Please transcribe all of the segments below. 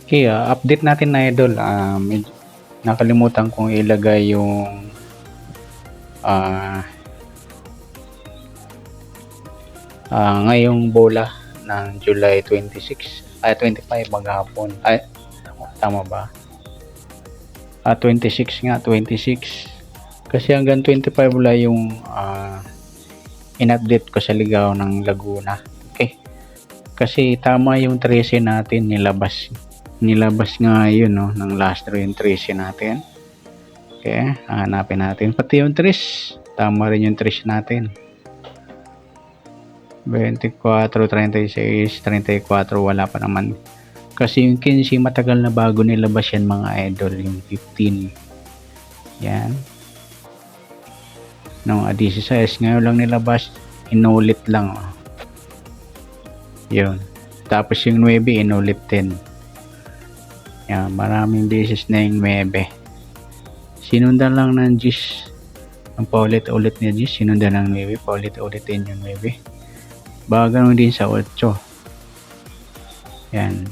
Okay, update natin na idol. Nakalimutan kong ilagay yung ngayong bola ng July 26 ay 25 maghapon. Ay, tama ba? 26 nga, 26. Kasi hanggang 25 wala yung in-update ko sa Ligaw ng Laguna. Okay. Kasi tama yung 13 natin nilabas nga yun, no, ng last row yung 13 natin. Okay, hanapin natin pati yung 3, tama rin yung 3 natin. 24, 36, 34 wala pa naman. Kasi yung 15 matagal na bago nilabas yan mga idol, yung 15. Yan. No, 16 ngayon lang nilabas, inulit lang. Yun. Tapos yung 9 inulit din. Yan, maraming beses na yung 9. Sinundan lang ng Gis. Ang paulit-ulit ni Gis, sinundan ng 9, paulit-ulit din yung 9. Baka ganun din sa 8. Yan.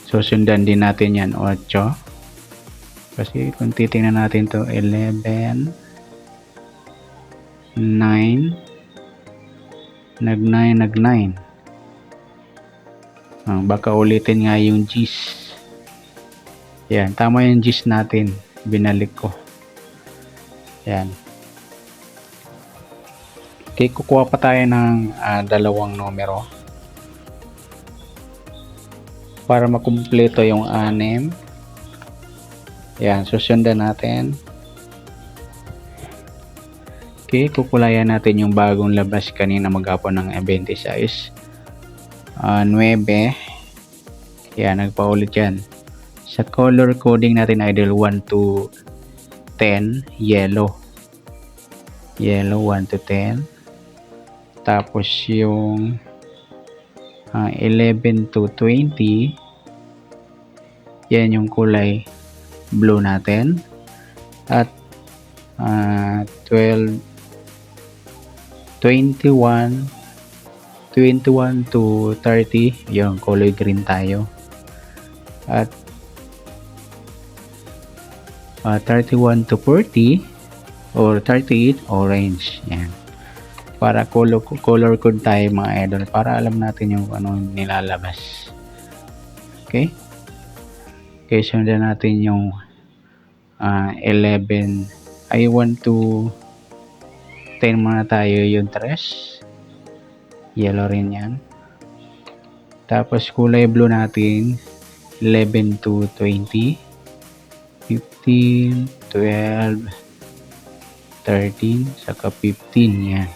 Susundan din natin yan 8. Kasi kung titingnan natin to 11, 9, nag 9. Baka ulitin nga yung Gis. Yan, tama yung Gis natin. Binalik ko. Yan. Okay, kukuha pa tayo ng dalawang numero para makumpleto yung 6. Yan, susundan natin. Okay, kukulayan natin yung bagong labas kanina maghapon ng 26. 9. Yan, nagpaulit yan. Sa color coding natin idol, 1 to 10, yellow 1 to 10. Tapos yung 11 to 20, yan yung kulay blue natin. At 12, 21 to 30, yung color green tayo. At 31 to 40 or 38, orange. Yan. Para color code tayo mga idol, para alam natin yung ano nilalabas. Okay? Okay, sundan natin yung 11 ay 1 to 10 muna tayo, yung 3. Yellow rin yan. Tapos kulay blue natin 11 to 20, 15, 12, 13, saka 15. Yan.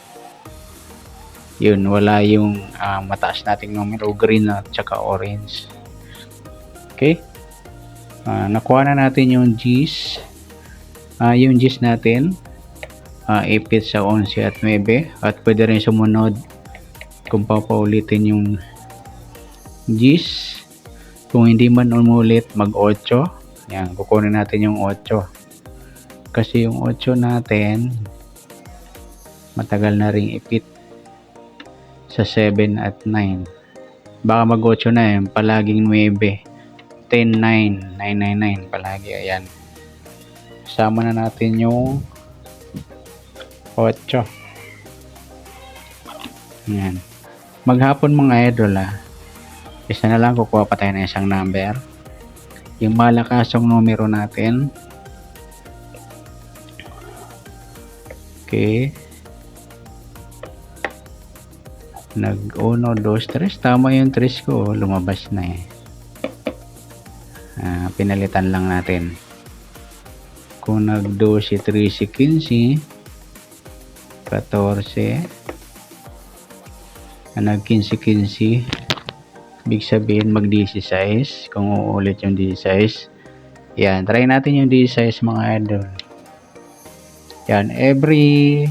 Yun, wala yung mataas nating numero, green at saka orange. Okay. Nakuha na natin yung G's. Yung G's natin, ipit sa 11 at 9. At pwede rin sumunod kung papaulitin yung G's. Kung hindi man umulit, mag 8. Yan, kukunin natin yung 8. Kasi yung 8 natin, matagal na ring ipit sa 7 at 9. Baka mag 8 na yan, palaging 9. 10, 9, 9, 9, 9, palagi. Ayan. Sama na natin yung 8. Ayan. Maghapon mga idol isa na lang, kukuha pa tayo ng isang number. Yung malakasong numero natin. Okay. Nag 1, 2, 3. Tama yung 3 ko. Lumabas na pinalitan lang natin. Kung nag 12, 13, 15, 14, nag 15, 15, ibig sabihin mag 16 kung uulit yung 16. Yan, try natin yung 16 mga idol. Yan, every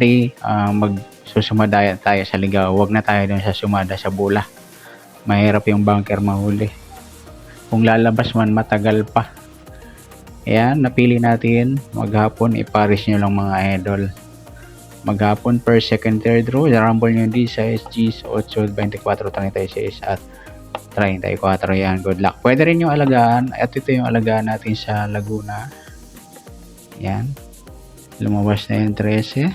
day magsusumada tayo sa Ligaw. Huwag na tayo dun sa sumada sa bola. Mahirap yung bunker mahuli. Kung lalabas man, matagal pa. Ayan, napili natin maghapon, iparis nyo lang mga idol. Maghapon per second third row, rumble nyo di sa SGs 8, 24, 36 at 34. Yan, good luck. Pwede rin yung alagaan. At ito yung alagaan natin sa Laguna. Yan. Lumabas na yung 13.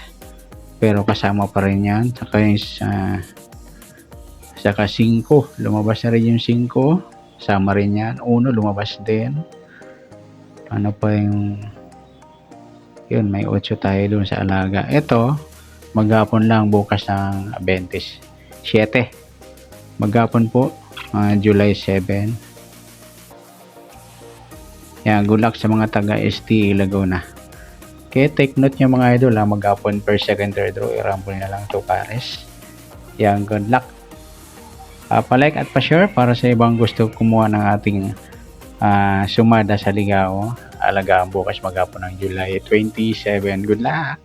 Pero kasama pa rin yan. Saka yung saka 5. Lumabas na rin yung 5. Kasama rin yan. 1 lumabas din. Ano pa yung yun, may 8 tayo dun sa alaga. Ito, maghapon lang bukas ng 27. Maghapon po, July 7. Yan, good luck sa mga taga ST Laguna. Okay, take note nyo mga idol, maghapon per second third row, i-rumble na lang 2 pares. Yan, good luck. Pa-like at pa-share para sa ibang gusto kumuha ng ating sumada sa Ligao. Alagaan bukas maghapon ng July 27. Good luck!